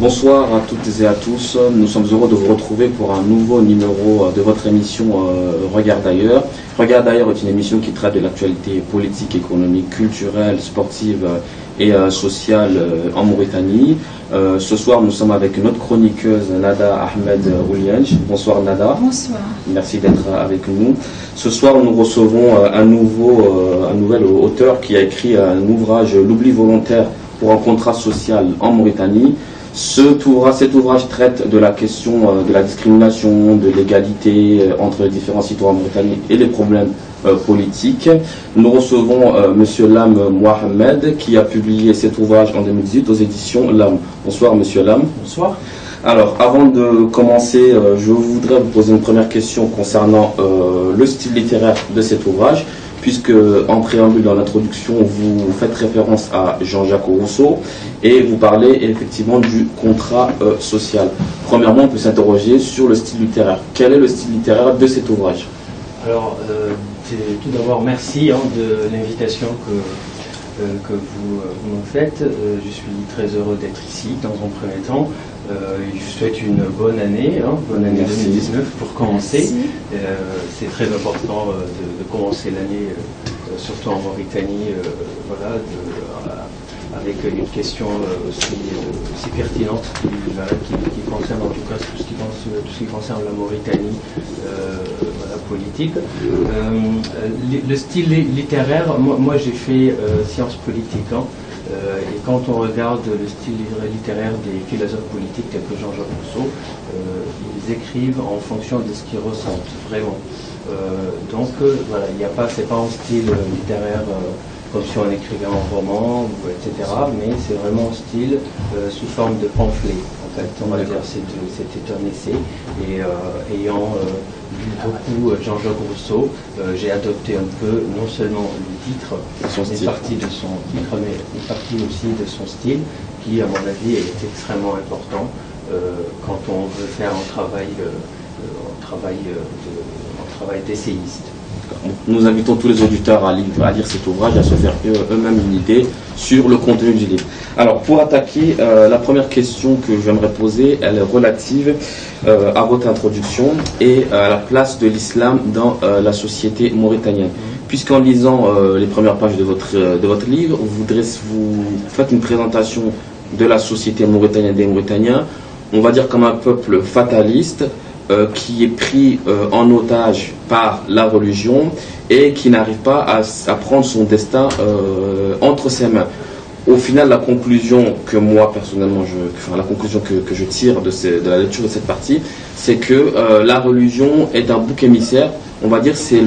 Bonsoir à toutes et à tous, nous sommes heureux de vous retrouver pour un nouveau numéro de votre émission Regard d'ailleurs. Regard d'ailleurs est une émission qui traite de l'actualité politique, économique, culturelle, sportive et sociale en Mauritanie. Ce soir nous sommes avec notre chroniqueuse Nada Ahmed Oulienj. Bonsoir Nada. Bonsoir. Merci d'être avec nous. Ce soir nous recevons un nouvel auteur qui a écrit un ouvrage, L'oubli volontaire pour un contrat social en Mauritanie. Cet ouvrage traite de la question de la discrimination, de l'égalité entre les différents citoyens mauritaniens et les problèmes politiques. Nous recevons M. Lam Mohamed qui a publié cet ouvrage en 2018 aux éditions Lam. Bonsoir M. Lam. Bonsoir. Alors, avant de commencer, je voudrais vous poser une première question concernant le style littéraire de cet ouvrage, puisque en préambule, dans l'introduction, vous faites référence à Jean-Jacques Rousseau et vous parlez effectivement du contrat social. Premièrement, on peut s'interroger sur le style littéraire. Quel est le style littéraire de cet ouvrage? Alors, tout d'abord, merci de l'invitation que vous me faites. Je suis très heureux d'être ici dans un premier temps. Je souhaite une bonne année, bonne année 2019 pour commencer. C'est très important de commencer l'année, surtout en Mauritanie, avec une question aussi pertinente qui concerne en tout cas tout ce qui concerne la Mauritanie politique. Le style littéraire, moi j'ai fait sciences politiques. Et quand on regarde le style littéraire des philosophes politiques tels que Jean-Jacques Rousseau, ils écrivent en fonction de ce qu'ils ressentent vraiment. Donc voilà, c'est pas un style littéraire comme si on écrivait un roman, etc. Mais c'est vraiment un style sous forme de pamphlet. En fait, on va dire c'était un essai. Et ayant lu beaucoup Jean-Jacques Rousseau, j'ai adopté un peu non seulement le titre, une partie de son titre, mais une partie aussi de son style, qui à mon avis est extrêmement important quand on veut faire un travail d'essayiste. Nous invitons tous les auditeurs à lire cet ouvrage, à se faire eux-mêmes une idée sur le contenu du livre. Alors, pour attaquer, la première question que j'aimerais poser, elle est relative à votre introduction et à la place de l'islam dans la société mauritanienne. Puisqu'en lisant les premières pages de votre livre, vous faites une présentation de la société mauritanienne des Mauritaniens, on va dire comme un peuple fataliste, qui est pris en otage par la religion et qui n'arrive pas à prendre son destin entre ses mains. Au final, la conclusion que moi personnellement, la conclusion que je tire de la lecture de cette partie, c'est que la religion est un bouc émissaire. On va dire c'est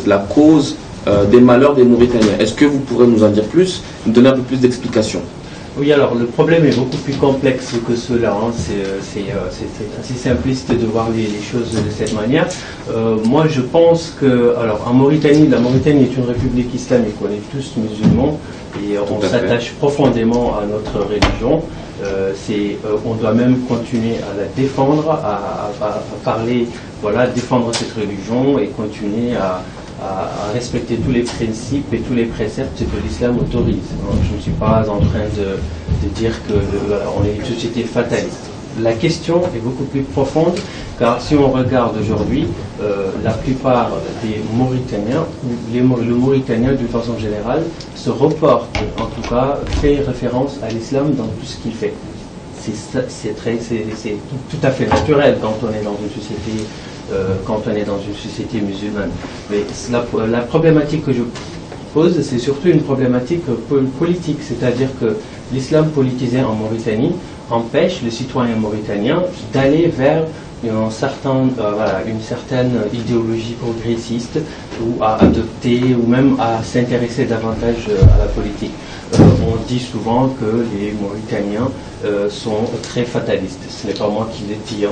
la cause des malheurs des Mauritaniens. Est-ce que vous pourrez nous en dire plus, nous donner un peu plus d'explications? Oui, alors le problème est beaucoup plus complexe que cela. C'est assez simpliste de voir les choses de cette manière. Moi, je pense que, alors, en Mauritanie, la Mauritanie est une république islamique. On est tous musulmans et on s'attache profondément à notre religion. On doit même continuer à la défendre, à parler, défendre cette religion et continuer à respecter tous les principes et tous les préceptes que l'islam autorise. Je ne suis pas en train de dire qu'on est une société fataliste. La question est beaucoup plus profonde, car si on regarde aujourd'hui, la plupart des Mauritaniens, ou le Mauritanien d'une façon générale, se reporte, en tout cas, fait référence à l'islam dans tout ce qu'il fait. C'est tout à fait naturel quand on est dans une société musulmane. Mais la problématique que je pose, c'est surtout une problématique politique, c'est-à-dire que l'islam politisé en Mauritanie empêche le citoyen mauritanien d'aller vers une certaine idéologie progressiste ou à adopter ou même à s'intéresser davantage à la politique. On dit souvent que les Mauritaniens sont très fatalistes. Ce n'est pas moi qui le dis.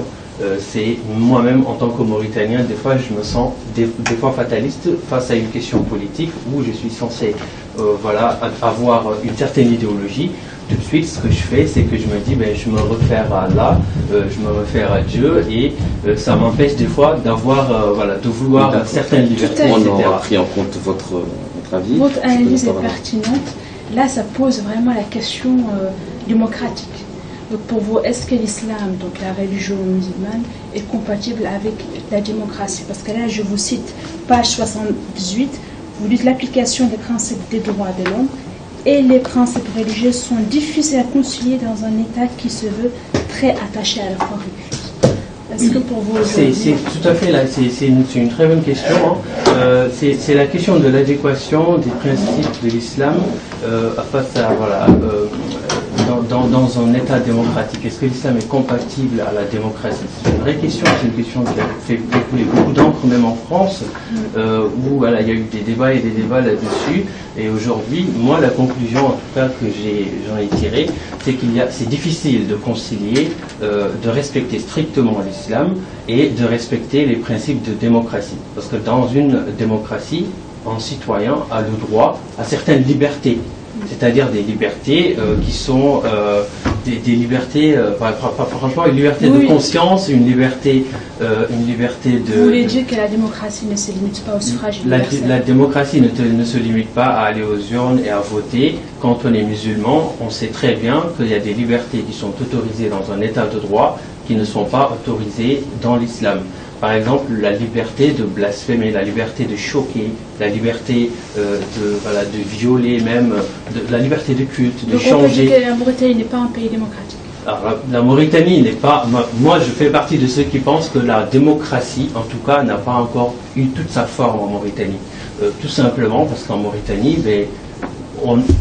C'est moi-même en tant que Mauritanien, des fois je me sens des fois fataliste face à une question politique où je suis censé avoir une certaine idéologie. Tout de suite, ce que je fais, c'est que je me dis, je me réfère à Allah, je me réfère à Dieu, et ça m'empêche des fois de vouloir certaines libertés, etc. On aura pris en compte votre avis. Votre analyse est pertinente. Là, ça pose vraiment la question démocratique. Donc pour vous, est-ce que l'islam, donc la religion musulmane, est compatible avec la démocratie? Parce que là, je vous cite page 78, vous dites l'application des principes des droits de l'homme et les principes religieux sont difficiles à concilier dans un État qui se veut très attaché à la foi religieuse. Est-ce que pour vous... C'est tout à fait là, c'est une très bonne question. Hein. C'est la question de l'adéquation des principes de l'islam face à, voilà, dans un État démocratique. Est-ce que l'islam est compatible à la démocratie? C'est une vraie question, c'est une question qui a fait couler beaucoup d'encre, même en France, où voilà, il y a eu des débats et des débats là-dessus. Et aujourd'hui, moi, la conclusion, en tout cas, que j'en ai tirée, c'est c'est difficile de concilier, de respecter strictement l'islam et de respecter les principes de démocratie. Parce que dans une démocratie, un citoyen a le droit à certaines libertés. C'est-à-dire des libertés qui sont des libertés, franchement, une liberté de conscience, une liberté de... Vous voulez dire que la démocratie ne se limite pas au suffrage universel? La démocratie ne se limite pas à aller aux urnes et à voter. Quand on est musulman, on sait très bien qu'il y a des libertés qui sont autorisées dans un état de droit qui ne sont pas autorisées dans l'islam. Par exemple, la liberté de blasphémer, la liberté de choquer, la liberté de violer même, la liberté de culte, de donc changer. On peut dire que la Mauritanie n'est pas un pays démocratique. Alors, la Mauritanie n'est pas... Moi, je fais partie de ceux qui pensent que la démocratie, en tout cas, n'a pas encore eu toute sa forme en Mauritanie. Tout simplement parce qu'en Mauritanie,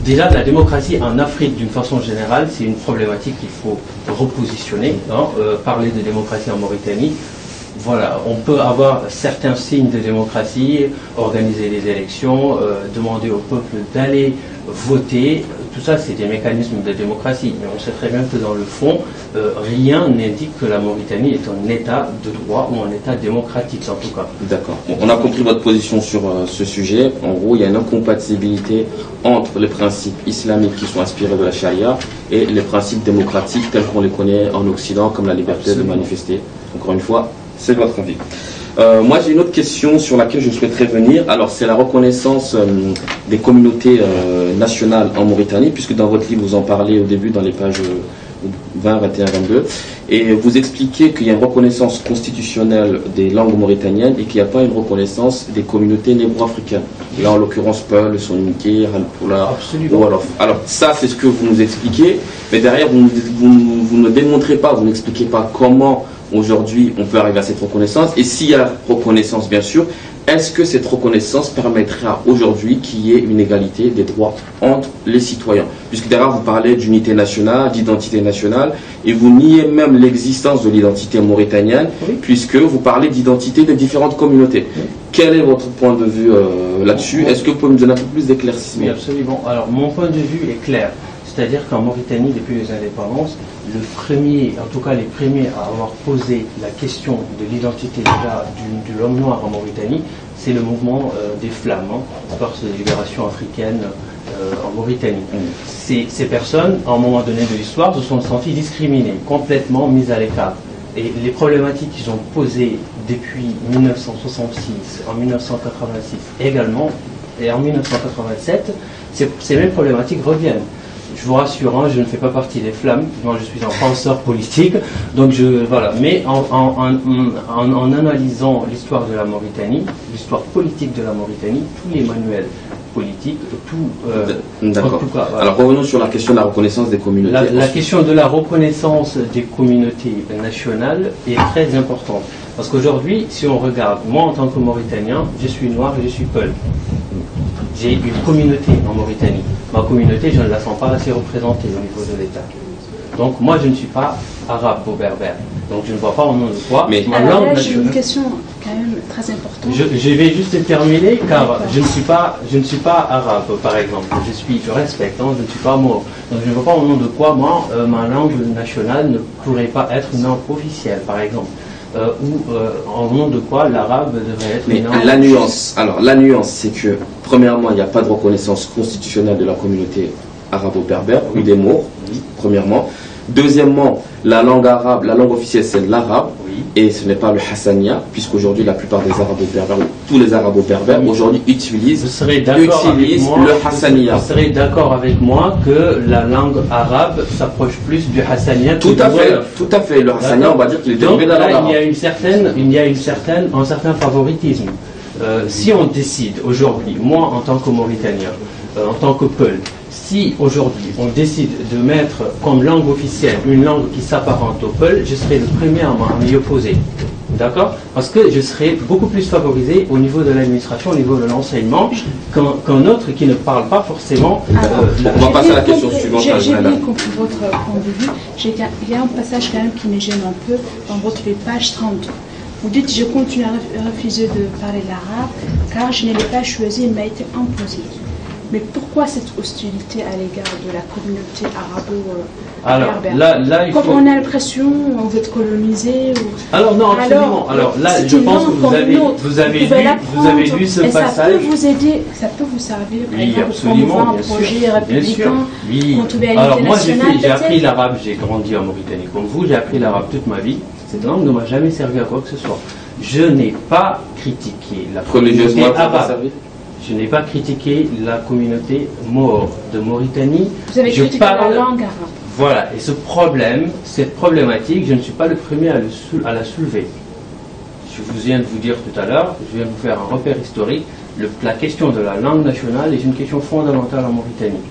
déjà, la démocratie en Afrique, d'une façon générale, c'est une problématique qu'il faut repositionner. Hein, parler de démocratie en Mauritanie, voilà, on peut avoir certains signes de démocratie, organiser les élections, demander au peuple d'aller voter. Tout ça, c'est des mécanismes de démocratie. Mais on sait très bien que dans le fond, rien n'indique que la Mauritanie est un État de droit ou un État démocratique, en tout cas. D'accord. Bon, on a compris votre position sur ce sujet. En gros, il y a une incompatibilité entre les principes islamiques qui sont inspirés de la charia et les principes démocratiques tels qu'on les connaît en Occident, comme la liberté de manifester. Encore une fois, c'est votre avis. Moi, j'ai une autre question sur laquelle je souhaiterais venir. Alors, c'est la reconnaissance des communautés nationales en Mauritanie, puisque dans votre livre, vous en parlez au début, dans les pages 20, 21, 22, et vous expliquez qu'il y a une reconnaissance constitutionnelle des langues mauritaniennes et qu'il n'y a pas une reconnaissance des communautés négro-africaines. Là, en l'occurrence, Peul, Soninké, Halpoula, ou alors. Alors, ça, c'est ce que vous nous expliquez, mais derrière, vous ne démontrez pas, vous n'expliquez pas comment aujourd'hui on peut arriver à cette reconnaissance, et s'il y a reconnaissance bien sûr, est-ce que cette reconnaissance permettra aujourd'hui qu'il y ait une égalité des droits entre les citoyens? Puisque derrière vous parlez d'unité nationale, d'identité nationale, et vous niez même l'existence de l'identité mauritanienne, puisque vous parlez d'identité de différentes communautés. Quel est votre point de vue là-dessus? Est-ce que vous pouvez me donner un peu plus d'éclaircissement? Oui, absolument. Alors mon point de vue est clair. C'est-à-dire qu'en Mauritanie, depuis les indépendances, en tout cas les premiers à avoir posé la question de l'identité de l'homme noir en Mauritanie, c'est le mouvement des Flammes, Force de libération africaine en Mauritanie. Ces personnes, à un moment donné de l'histoire, se sont senties discriminées, complètement mises à l'écart. Et les problématiques qu'ils ont posées depuis 1966, en 1986 également, et en 1987, ces mêmes problématiques reviennent. Je vous rassure, hein, je ne fais pas partie des Flammes, moi je suis un penseur politique, donc voilà. Mais en analysant l'histoire de la Mauritanie, l'histoire politique de la Mauritanie, tous les manuels politiques, D'accord. En tout cas, voilà. Alors revenons sur la question de la reconnaissance des communautés. La question de la reconnaissance des communautés nationales est très importante. Parce qu'aujourd'hui, si on regarde, moi en tant que Mauritanien, je suis noir et je suis Peul. J'ai une communauté en Mauritanie. Ma communauté, je ne la sens pas assez représentée au niveau de l'État. Donc moi, je ne suis pas arabe ou berbère. Donc je ne vois pas au nom de quoi. Mais ma alors langue là, j'ai nationale... une question quand même très importante. Je vais juste terminer, car je ne suis pas arabe, par exemple. Je respecte, hein, je ne suis pas maure. Donc je ne vois pas au nom de quoi, moi, ma langue nationale ne pourrait pas être une langue officielle, par exemple. En nom de quoi l'arabe devrait être... Mais la nuance, c'est que, premièrement, il n'y a pas de reconnaissance constitutionnelle de la communauté arabo-berbère, ou des Maures, premièrement. Deuxièmement, la langue arabe, la langue officielle, c'est l'arabe. et ce n'est pas le Hassania, puisqu'aujourd'hui la plupart des Arabo-Berbères, tous les Arabo-Berbères aujourd'hui utilisent le Hassania. Vous serez d'accord avec moi que la langue arabe s'approche plus du Hassania. Tout à fait. Le Hassania, on va dire qu'il est dérivé de la langue arabe. Il y a un certain favoritisme. Si on décide aujourd'hui, moi en tant que Mauritanien, en tant que Peul, si aujourd'hui on décide de mettre comme langue officielle une langue qui s'apparente au Peul, je serai le premier à m'y opposer. D'accord? Parce que je serai beaucoup plus favorisé au niveau de l'administration, au niveau de l'enseignement, qu'un autre qui ne parle pas forcément. On va passer à la question suivante. J'ai bien compris votre point de vue. Il y a un passage quand même qui me gêne un peu dans votre page 30. Vous dites je continue à refuser de parler l'arabe car je ne l'ai pas choisi, il m'a été imposé. Mais pourquoi cette hostilité à l'égard de la communauté arabo-berbère? Comme on a l'impression on veut être colonisé. Alors non, absolument. Alors là, je pense que vous avez lu ce passage. Ça peut vous aider, ça peut vous servir par exemple pour promouvoir un projet républicain, contribuer à l'unité nationale. Moi j'ai appris l'arabe, j'ai grandi en Mauritanie comme vous, j'ai appris l'arabe toute ma vie. Cette langue ne m'a jamais servi à quoi que ce soit. Je n'ai pas critiqué la communauté arabe. Je n'ai pas critiqué la communauté maure de Mauritanie. Vous avez critiqué la langue arabe. Voilà, et cette problématique, je ne suis pas le premier à la soulever. Je viens de vous dire tout à l'heure, je viens de vous faire un repère historique, la question de la langue nationale est une question fondamentale en Mauritanie.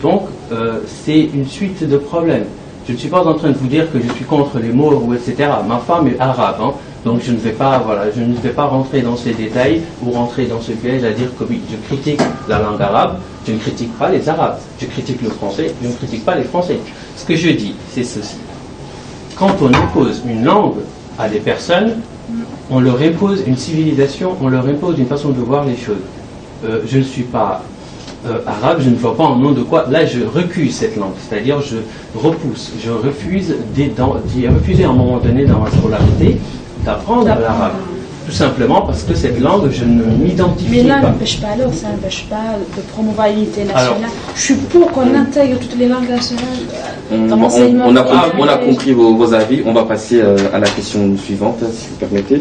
Donc, c'est une suite de problèmes. Je ne suis pas en train de vous dire que je suis contre les Maures ou etc. Ma femme est arabe, hein, donc je ne vais pas rentrer dans ces détails ou rentrer dans ce piège à dire que oui, je critique la langue arabe, je ne critique pas les Arabes, je critique le français, je ne critique pas les Français. Ce que je dis, c'est ceci. Quand on impose une langue à des personnes, on leur impose une civilisation, on leur impose une façon de voir les choses. Je ne suis pas arabe, je ne vois pas en nom de quoi. Là, je recuse cette langue, c'est-à-dire je repousse, je refuse, j'ai refusé à un moment donné dans ma scolarité d'apprendre l'arabe. Tout simplement parce que cette langue, je ne m'identifie pas. Mais là, ça n'empêche pas de promouvoir l'unité nationale. Je suis pour qu'on intègre toutes les langues nationales dans l'enseignement. On a compris vos avis. On va passer à la question suivante, si vous permettez.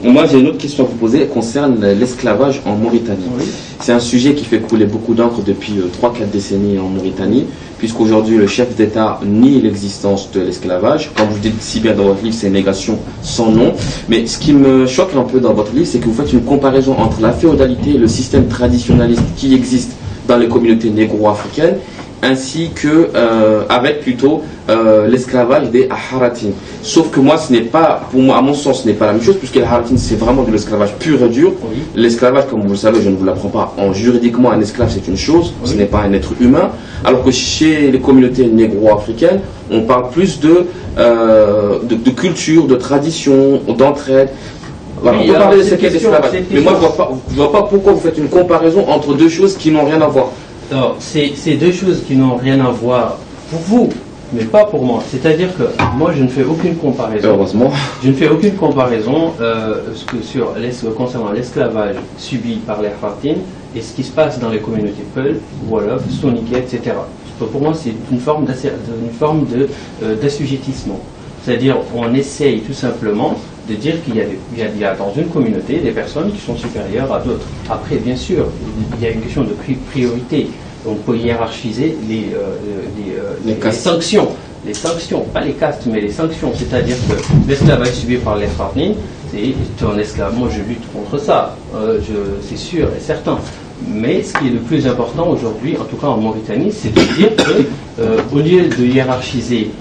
Moi, j'ai une autre question à vous poser. Elle concerne l'esclavage en Mauritanie. Oui. C'est un sujet qui fait couler beaucoup d'encre depuis 3-4 décennies en Mauritanie, puisqu'aujourd'hui, le chef d'État nie l'existence de l'esclavage. Comme vous dites si bien dans votre livre, c'est une négation sans nom. Mais ce qui me choque un peu dans votre livre, c'est que vous faites une comparaison entre la féodalité et le système traditionnaliste qui existe dans les communautés négro-africaines, ainsi que avec plutôt l'esclavage des Aharatin. Sauf que moi, ce n'est pas, pour moi, à mon sens, ce n'est pas la même chose, puisque les Aharatin, c'est vraiment de l'esclavage pur et dur. Oui. L'esclavage, comme vous le savez, je ne vous l'apprends pas, juridiquement, un esclave, c'est une chose, oui. Ce n'est pas un être humain. Alors que chez les communautés négro-africaines, on parle plus de culture, de tradition, d'entraide. Voilà, on peut parler de cette question, mais moi, je ne vois pas pourquoi vous faites une comparaison entre deux choses qui n'ont rien à voir. Alors, c'est deux choses qui n'ont rien à voir pour vous, mais pas pour moi. C'est-à-dire que moi, je ne fais aucune comparaison. Heureusement. Je ne fais aucune comparaison concernant l'esclavage subi par les Hartines et ce qui se passe dans les communautés Peul, Wolof, Soninké, etc. Pour moi, c'est une forme d'assujettissement. C'est-à-dire, on essaye tout simplement de dire qu'il y a dans une communauté des personnes qui sont supérieures à d'autres. Après, bien sûr, il y a une question de priorité. On peut hiérarchiser les sanctions. Les sanctions, pas les castes, mais les sanctions. C'est-à-dire que l'esclavage subi par les Farnines, c'est un esclave. Moi, je lutte contre ça. C'est sûr et certain. Mais ce qui est le plus important aujourd'hui, en tout cas en Mauritanie, c'est de dire qu'au lieu de hiérarchiser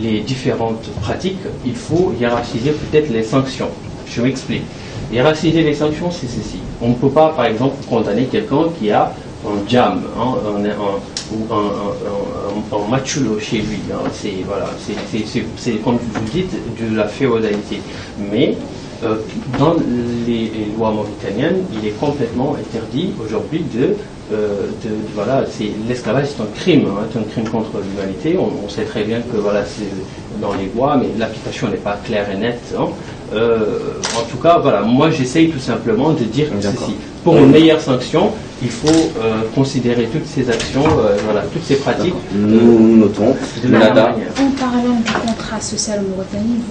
les différentes pratiques, il faut hiérarchiser peut-être les sanctions. Je m'explique. Hiérarchiser les sanctions, c'est ceci. On ne peut pas, par exemple, condamner quelqu'un qui a un jam, ou un machulo chez lui. Hein. C'est, comme vous dites, de la féodalité. Mais dans les lois mauritaniennes, il est complètement interdit aujourd'hui l'esclavage, c'est un crime, hein, c'est un crime contre l'humanité. On sait très bien que voilà, c'est dans les lois, mais l'application n'est pas claire et nette. Hein. En tout cas, voilà, moi j'essaye tout simplement de dire ceci. Pour une meilleure sanction, il faut considérer toutes ces actions, toutes ces pratiques. Nous notons. En parlant du contrat social en Mauritanie,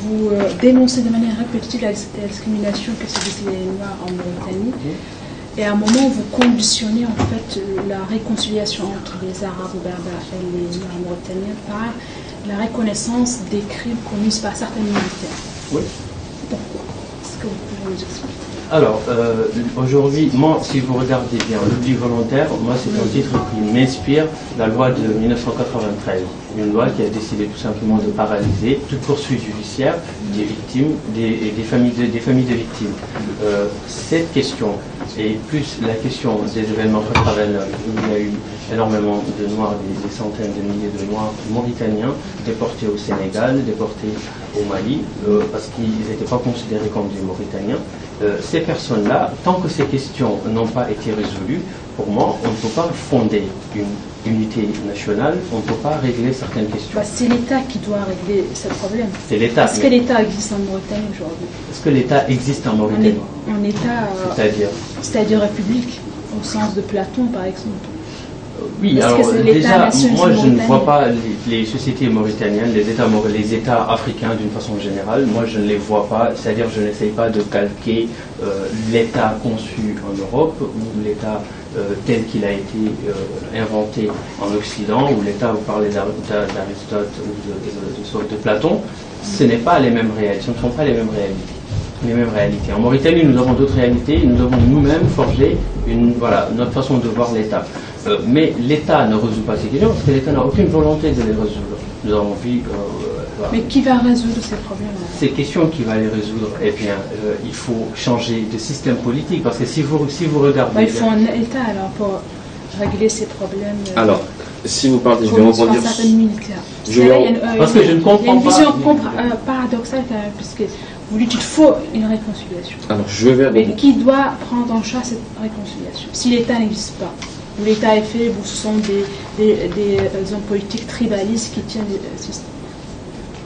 vous dénoncez de manière répétitive la discrimination que subissent les Noirs en Mauritanie. Et à un moment, vous conditionnez en fait la réconciliation entre les Arabes ou Berbères et les Noirs mauritaniens par la reconnaissance des crimes commis par certains militaires. Oui. Pourquoi? Est-ce que vous pouvez nous expliquer? Alors, aujourd'hui, moi, si vous regardez bien l'oubli volontaire, moi, c'est un titre qui m'inspire de la loi de 1993. Une loi qui a décidé tout simplement de paralyser toute poursuite judiciaire des victimes et des familles de victimes. Cette question, et plus la question des événements Ravenel, où il y a eu énormément de Noirs, des centaines de milliers de Noirs mauritaniens déportés au Sénégal, déportés au Mali, parce qu'ils n'étaient pas considérés comme des Mauritaniens. Ces personnes-là, tant que ces questions n'ont pas été résolues, pour moi, on ne peut pas fonder une unité nationale, on ne peut pas régler certaines questions. C'est l'État qui doit régler ce problème. C'est l'État. Est-ce que l'État existe en Mauritanie aujourd'hui? Est-ce que l'État existe en Mauritanie? En État, c'est-à-dire république, au sens de Platon, par exemple. Oui, alors déjà, moi je ne vois pas les sociétés mauritaniennes, les États africains d'une façon générale, moi je ne les vois pas, c'est-à-dire je n'essaye pas de calquer l'État conçu en Europe ou l'État tel qu'il a été inventé en Occident, ou l'État, vous parlez d'Aristote ou de Platon, ce n'est pas les mêmes réalités, ce ne sont pas les mêmes réalités. En Mauritanie, nous avons d'autres réalités, nous avons nous-mêmes forgé notre façon de voir l'État. Mais l'État ne résout pas ces questions parce que l'État n'a aucune volonté de les résoudre. Nous avons vu. Mais qui va résoudre ces problèmes? Ces questions qui va les résoudre, eh bien, il faut changer de système politique parce que si vous regardez. Il faut un État alors pour régler ces problèmes. Alors, si vous parlez, je vais rebondir. Parce que je ne comprends pas. Il y a une vision paradoxale puisque vous dites qu'il faut une réconciliation. Alors, je vais. Mais qui doit prendre en charge cette réconciliation? Si l'État n'existe pas, où l'État est fait, ce sont des hommes politiques tribalistes qui tiennent le système.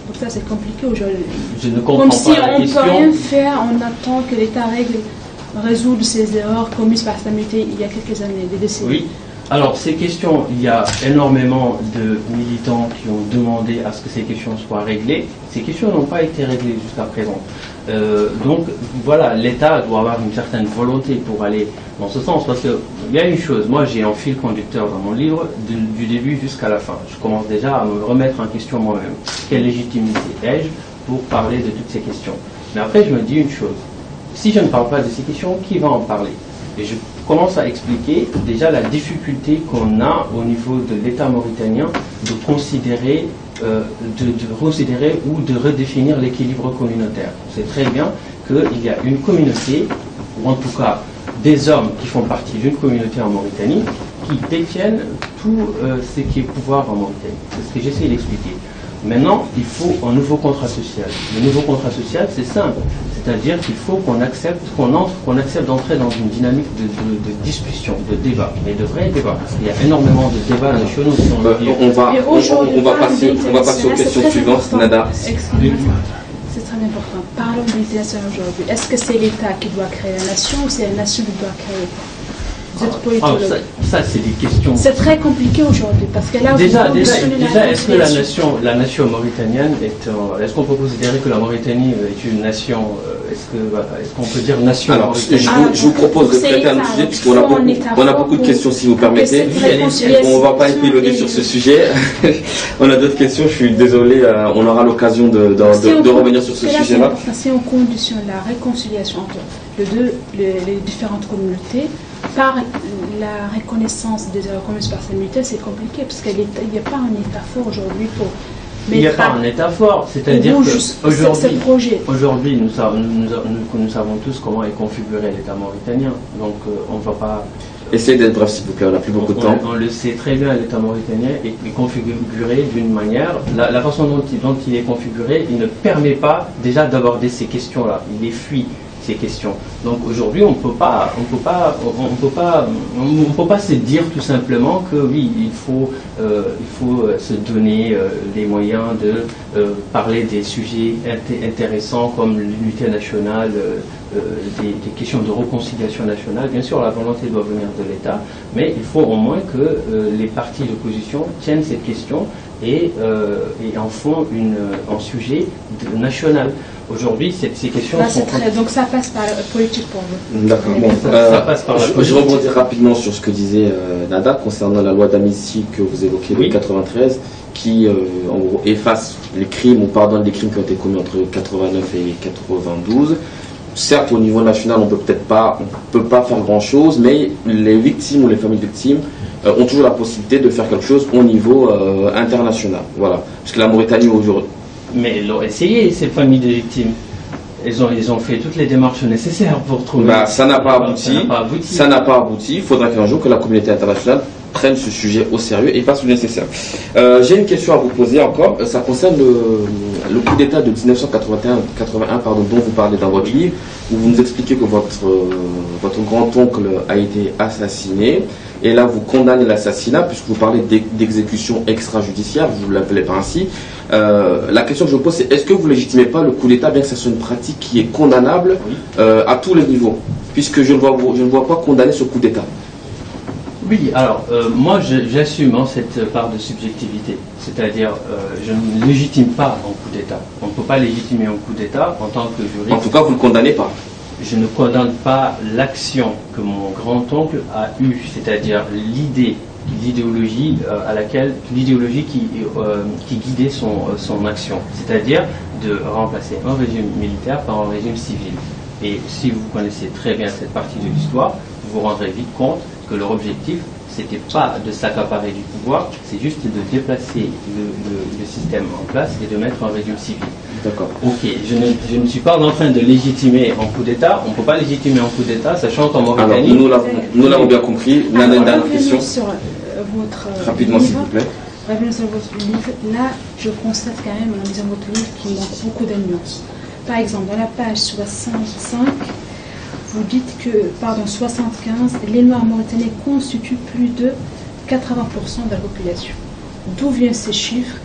Donc ça, c'est compliqué aujourd'hui. Je ne comprends pas la question. Comme si on ne peut rien faire, on attend que l'État résoudre ces erreurs commises par sa milité il y a quelques années, des décennies. Oui. Alors, ces questions, il y a énormément de militants qui ont demandé à ce que ces questions soient réglées. Ces questions n'ont pas été réglées jusqu'à présent. Donc, voilà, l'État doit avoir une certaine volonté pour aller dans ce sens. Parce qu'il y a une chose, moi j'ai un fil conducteur dans mon livre, du début jusqu'à la fin. Je commence déjà à me remettre en question moi-même. Quelle légitimité ai-je pour parler de toutes ces questions? Mais après, je me dis une chose. Si je ne parle pas de ces questions, qui va en parler? Et je commence à expliquer déjà la difficulté qu'on a au niveau de l'État mauritanien de considérer ou de redéfinir l'équilibre communautaire. On sait très bien qu'il y a une communauté, ou en tout cas des hommes qui font partie d'une communauté en Mauritanie, qui détiennent tout ce qui est pouvoir en Mauritanie. C'est ce que j'essaie d'expliquer. Maintenant, il faut un nouveau contrat social. Le nouveau contrat social, c'est simple. C'est-à-dire qu'il faut qu'on accepte d'entrer dans une dynamique de discussion, de débat, mais de vrais débats. Parce qu'il y a énormément de débats nationaux qui sont on va passer aux questions suivantes, Nada. C'est très important. Parlons de l'international aujourd'hui. Est-ce que c'est l'État qui doit créer la nation ou c'est la nation qui doit créer l'État? Ça, c'est des questions. C'est très compliqué aujourd'hui parce que là, déjà est-ce que la nation mauritanienne est-ce qu'on peut considérer que la Mauritanie est une nation? Est-ce qu'on peut dire nation? Alors, je vous propose de traiter un sujet puisqu'on a beaucoup de questions, si vous permettez. On ne va pas épiloguer sur ce sujet. On a d'autres questions. Je suis désolé. On aura l'occasion de revenir sur ce sujet-là. Si on conditionne la réconciliation entre les différentes communautés par la reconnaissance des erreurs commises par ces militaires, c'est compliqué parce qu'il n'y a pas un État fort aujourd'hui pour. Il n'y a pas un État fort, c'est-à-dire qu'aujourd'hui, nous savons tous comment est configuré l'État mauritanien, donc on ne va pas. Essayez d'être bref, s'il vous plaît, on n'a plus beaucoup de temps. On le sait très bien, l'État mauritanien est configuré d'une manière, la façon dont il est configuré, il ne permet pas déjà d'aborder ces questions-là, il les fuit. Ces questions. Donc aujourd'hui, on ne peut pas se dire tout simplement que oui, il faut se donner les moyens de parler des sujets intéressants comme l'unité nationale, des questions de réconciliation nationale. Bien sûr, la volonté doit venir de l'État, mais il faut au moins que les partis d'opposition tiennent cette question et en font un sujet national. Aujourd'hui, ces questions sont... Donc ça passe par la politique pour vous. D'accord. Bon, ça passe par la politique. Je rebondis rapidement sur ce que disait Nada concernant la loi d'amnistie que vous évoquez de 93, qui en gros efface les crimes ou pardonne les crimes qui ont été commis entre 89 et 92. Certes, au niveau national, on peut pas faire grand-chose, mais les victimes ou les familles de victimes ont toujours la possibilité de faire quelque chose au niveau international. Voilà. Parce que la Mauritanie aujourd'hui... Mais ils l'ont essayé, ces familles de victimes. Ils ont fait toutes les démarches nécessaires pour trouver... ça n'a pas abouti. Ça n'a pas abouti. Il faudra qu'un jour que la communauté internationale prenne ce sujet au sérieux et fasse le nécessaire. J'ai une question à vous poser encore. Ça concerne le coup d'État de 1981 dont vous parlez dans votre livre, où vous nous expliquez que votre grand-oncle a été assassiné. Et là, vous condamnez l'assassinat, puisque vous parlez d'exécution extrajudiciaire, vous ne l'appelez pas ainsi. La question que je vous pose, c'est est-ce que vous ne légitimez pas le coup d'État, bien que ce soit une pratique qui est condamnable à tous les niveaux, puisque je ne vois pas condamner ce coup d'État. Oui, alors, moi j'assume cette part de subjectivité, c'est-à-dire je ne légitime pas un coup d'État. On ne peut pas légitimer un coup d'État en tant que juriste. En tout cas, vous ne le condamnez pas. Je ne condamne pas l'action que mon grand-oncle a eue, c'est-à-dire l'idéologie qui guidait son action, c'est-à-dire de remplacer un régime militaire par un régime civil. Et si vous connaissez très bien cette partie de l'histoire, vous vous rendrez vite compte que leur objectif, c'était pas de s'accaparer du pouvoir, c'est juste de déplacer le système en place et de mettre un régime civil. D'accord. Ok, je ne suis pas en train de légitimer un coup d'État. On ne peut pas légitimer un coup d'État, sachant qu'en Mauritanie... Alors, nous l'avons bien compris. Nana, une dernière question. Sur votre rapidement, s'il vous plaît. Revenons sur votre livre. Là, je constate quand même, en lisant votre livre, qu'il manque beaucoup de nuances. Par exemple, dans la page 65, vous dites que, 75, les Noirs mauritaniens constituent plus de 80% de la population. D'où viennent ces chiffres?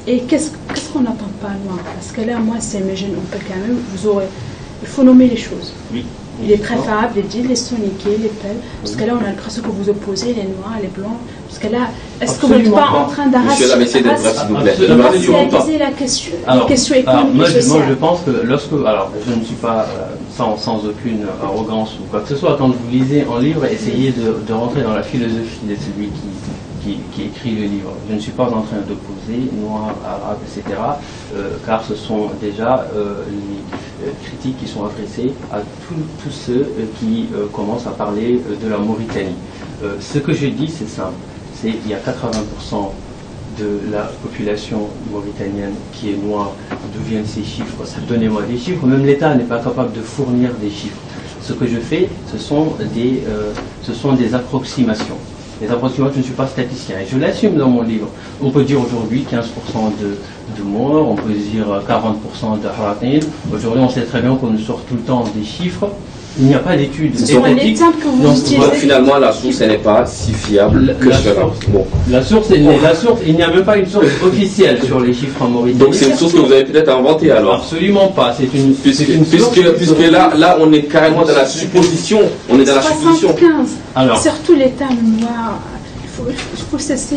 Et qu'est-ce qu'on n'entend pas loin? Parce que là, moi, c'est mes jeunes, on peut quand même, il faut nommer les choses. Oui. Les préférables, les dits, les soniqués, les pelles. Parce que là, on a l'impression que vous opposez les noirs, les blancs. Parce que là, est-ce que vous n'êtes pas en train d'arracher la question, la question économique et sociale? Moi, je pense que je ne suis pas sans aucune arrogance ou quoi que ce soit. Quand vous lisez un livre, essayez de rentrer dans la philosophie de celui qui écrit le livre. Je ne suis pas en train d'opposer noir, arabe, etc. Car ce sont déjà les critiques qui sont adressées à tous ceux qui commencent à parler de la Mauritanie. Ce que je dis, c'est simple. Il y a 80% de la population mauritanienne qui est noire. D'où viennent ces chiffres? Donnez-moi des chiffres. Même l'État n'est pas capable de fournir des chiffres. Ce que je fais, ce sont des approximations. Les approximations, je ne suis pas statisticien. Et je l'assume dans mon livre. On peut dire aujourd'hui 15% de morts, on peut dire 40% de haratin. Aujourd'hui, on sait très bien qu'on nous sort tout le temps des chiffres. Il n'y a pas d'études étatiques. Donc finalement, la source, elle n'est pas si fiable que cela. Bon. La source, il n'y a même pas une source officielle sur les chiffres en Mauritanie. Donc c'est une source que vous avez peut-être inventée alors? Absolument pas. C'est une puisque là, on est carrément dans la supposition. On est dans la supposition. 75. Alors, surtout l'État noir. Il faut cesser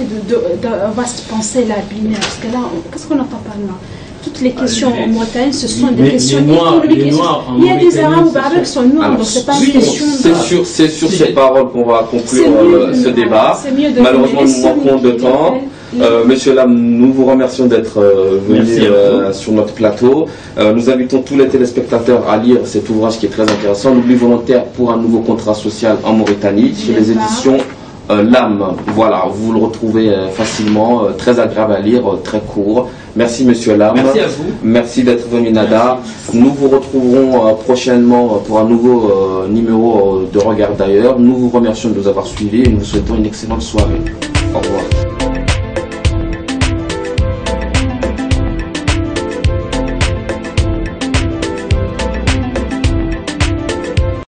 on va se penser la binaire. Parce que là, qu'est-ce qu'on n'entend pas noir? Toutes les questions en Mauritanie, ce sont des questions économiques. Il y a des Arabes ou Arabes qui sont noirs, donc c'est pas une question. C'est sur ces paroles qu'on va conclure ce débat. Malheureusement, nous manquons de temps. Monsieur Lam, nous vous remercions d'être venu sur notre plateau. Nous invitons tous les téléspectateurs à lire cet ouvrage qui est très intéressant, L'oubli volontaire pour un nouveau contrat social en Mauritanie, chez les éditions L'âme. Voilà, vous le retrouvez facilement, très agréable à lire, très court. Merci Monsieur Lam. Merci à vous. Merci d'être venu Nada. Nous vous retrouverons prochainement pour un nouveau numéro de Regard d'ailleurs. Nous vous remercions de nous avoir suivis et nous vous souhaitons une excellente soirée. Au revoir.